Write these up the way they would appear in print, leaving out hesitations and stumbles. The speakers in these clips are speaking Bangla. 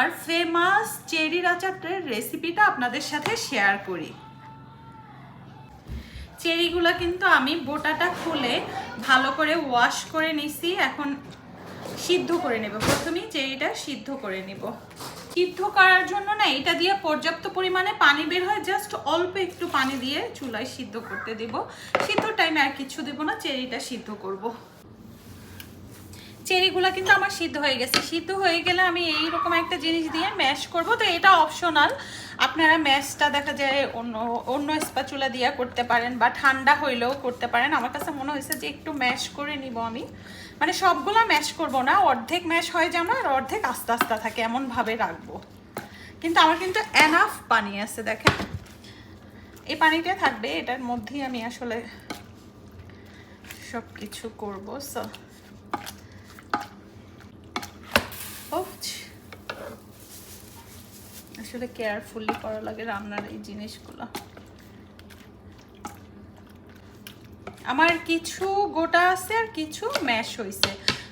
আমার ফেমাস চেরির আচারটার রেসিপিটা আপনাদের সাথে শেয়ার করি। চেরিগুলো কিন্তু আমি বোটাটা খুলে ভালো করে ওয়াশ করে নিছি। এখন সিদ্ধ করে নেব। প্রথমেই চেরিটা সিদ্ধ করে নেব। সিদ্ধ করার জন্য না এটা দিয়ে পর্যাপ্ত পরিমাণে পানি বের হয়, জাস্ট অল্প একটু পানি দিয়ে চুলায় সিদ্ধ করতে দেব। সিদ্ধ টাইমে আর কিছু দেব না, চেরিটা সিদ্ধ করব। চেরিগুলো কিন্তু আমার সিদ্ধ হয়ে গেছে। সিদ্ধ হয়ে গেলে আমি এইরকম একটা জিনিস দিয়ে ম্যাশ করব। তো এটা অপশনাল, আপনারা ম্যাশটা দেখা যায় অন্য স্প্যাচুলা দিয়ে করতে পারেন বা ঠান্ডা হইলেও করতে পারেন। আমার কাছে মনে হয়েছে যে একটু ম্যাশ করে নিব আমি, মানে সবগুলা ম্যাশ করব না, অর্ধেক ম্যাশ হয়ে যাবে আর অর্ধেক আস্তে আস্তে থাকে এমনভাবে রাখবো। কিন্তু আমার কিন্তু এনাফ পানি আছে, দেখেন এই পানিটা থাকবে, এটার মধ্যেই আমি আসলে সব কিছু করবো। সো আসলে কেয়ারফুলি করা লাগে রান্নার এই জিনিসগুলো। আমার কিছু গোটা আছে আর কিছু ম্যাশ হয়েছে।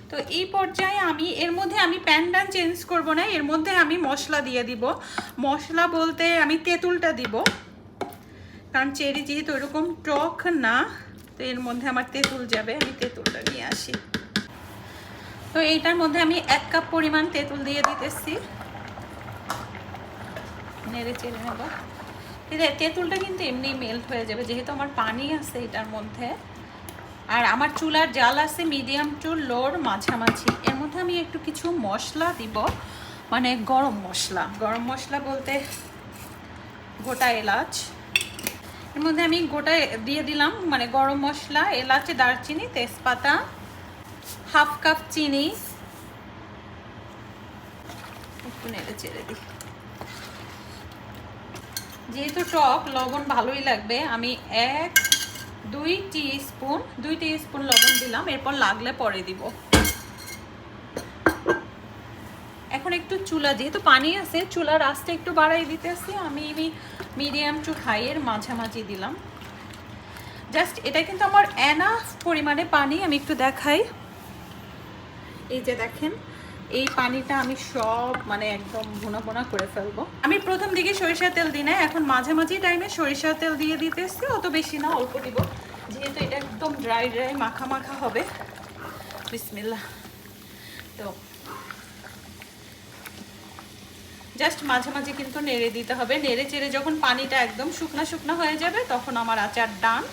তো এই পর্যায়ে আমি এর মধ্যে আমি প্যানটা চেঞ্জ করব না, এর মধ্যে আমি মশলা দিয়ে দিব। মশলা বলতে আমি তেঁতুলটা দিব, কারণ চেরি যেহেতু এরকম টক না, তো এর মধ্যে আমার তেঁতুল যাবে। আমি তেঁতুলটা নিয়ে আসি। তো এইটার মধ্যে আমি 1 কাপ পরিমাণ তেঁতুল দিয়ে দিতেছি, নেড়ে চেড়ে নেব। তেঁতুলটা কিন্তু এমনি মেল্ট হয়ে যাবে যেহেতু আমার পানি আছে এটার মধ্যে। আর আমার চুলার জাল আছে মিডিয়াম টু লোর মাঝামাঝি। এর মধ্যে আমি একটু কিছু মশলা দিব, মানে গরম মশলা। গরম মশলা বলতে গোটা এলাচ, এর মধ্যে আমি গোটা দিয়ে দিলাম, মানে গরম মশলা, এলাচ, দারচিনি, তেজপাতা, 1/2 কাপ চিনি, একটু নেড়ে চেড়ে দিই। যেহেতু টক, লবণ ভালোই লাগবে। আমি 2 টিস্পুন লবণ দিলাম, এরপর লাগলে পরে দিব। এখন একটু চুলা, যেহেতু পানি আছে, চুলার আঁচটা একটু বাড়াই দিতেছি। আমি মিডিয়াম টু হাইয়ের মাঝামাঝি দিলাম। জাস্ট এটা কিন্তু আমার এনাফ পরিমাণে পানি। আমি একটু দেখাই, এই যে দেখেন এই পানিটা আমি সব মানে একদম ভুনা ভুনা করে ফেলবো। আমি প্রথম দিকে সরিষার তেল দিই না, এখন মাঝামাঝি টাইমে সরিষার তেল দিয়ে দিতেছি। অত বেশি না, অল্প দিব, যেহেতু এটা একদম ড্রাই মাখা মাখা হবে। বিসমিল্লাহ। তো জাস্ট মাঝামাঝি কিন্তু নেড়ে দিতে হবে। নেড়ে চেড়ে যখন পানিটা একদম শুকনা শুকনা হয়ে যাবে, তখন আমার আচার ডান।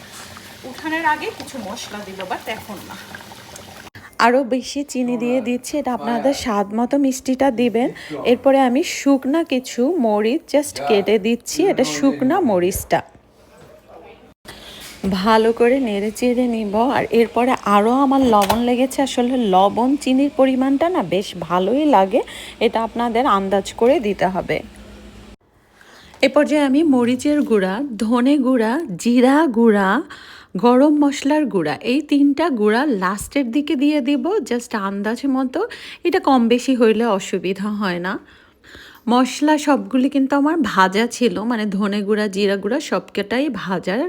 উঠানোর আগে কিছু মশলা দিব, বাট এখন না। আরও বেশি চিনি দিয়ে দিচ্ছি, এটা আপনাদের স্বাদ মতো মিষ্টিটা দিবেন। এরপরে আমি শুকনা কিছু মরিচ জাস্ট কেটে দিচ্ছি, এটা শুকনা মরিচটা ভালো করে নেড়ে চেড়ে নিব। আর এরপরে আরও আমার লবণ লেগেছে। আসলে লবণ চিনির পরিমাণটা না বেশ ভালোই লাগে, এটা আপনাদের আন্দাজ করে দিতে হবে। এ পর্যায়ে আমি মরিচের গুঁড়া, ধনে গুঁড়া, জিরা গুঁড়া, গরম মশলার গুঁড়া, এই 3টা গুঁড়া লাস্টের দিকে দিয়ে দিব, জাস্ট আন্দাজ মতো। এটা কম বেশি হইলে অসুবিধা হয় না। মশলা সবগুলি কিন্তু আমার ভাজা ছিল, মানে ধনে গুঁড়া, জিরা গুঁড়া সবকটাই ভাজার।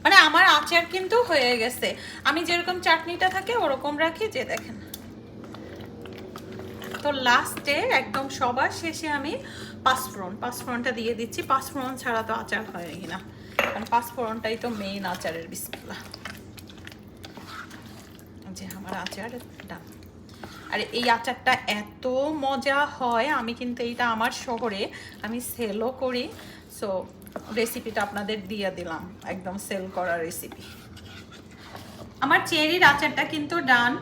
মানে আমার আচার কিন্তু হয়ে গেছে। আমি যেরকম চাটনিটা থাকে ওরকম রাখি, যে দেখেন। তো লাস্টে একদম সবার শেষে আমি পাঁচফোড়নটা দিয়ে দিচ্ছি। পাঁচফোড়ন ছাড়া তো আচার হয় না, কারণ পাঁচফোড়নটাই তো মেইন আচারের। বিসমিল্লাহ। যে আমার আচার ডান। আর এই আচারটা এত মজা হয়, আমি কিন্তু এইটা আমার শহরে আমি সেলও করি। সো রেসিপিটা আপনাদের দিয়ে দিলাম, একদম সেল করা রেসিপি। আমার চেরির আচারটা কিন্তু ডান।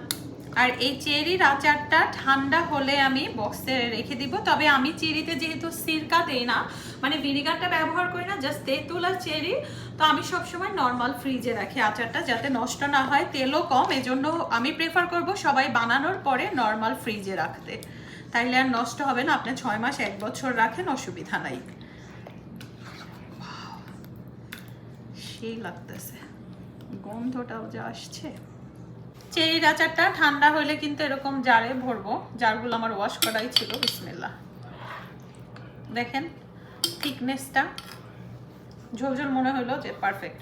আর এই চেরির আচারটা ঠান্ডা হলে আমি বক্সে রেখে দিব। তবে আমি চেরিতে যেহেতু সিরকা দেই না, মানে ভিনিগারটা ব্যবহার করি না, জাস্ট তেঁতুল আর চেরি, তো আমি সবসময় নর্মাল ফ্রিজে রাখি আচারটা, যাতে নষ্ট না হয়। তেলও কম, এজন্য আমি প্রেফার করব সবাই বানানোর পরে নর্মাল ফ্রিজে রাখতে, তাইলে আর নষ্ট হবে না। আপনি 6 মাস 1 বছর রাখেন, অসুবিধা নাই। সেই লাগতেছে, গন্ধটাও যা আসছে। চেরির আচারটা ঠান্ডা হলে কিন্তু এরকম জারে ভরবো, জারগুলো আমার ওয়াশ করাই ছিল। বিসমিল্লাহ। দেখেন থিকনেসটা, ঝোল ঝোল মনে হলো যে পারফেক্ট।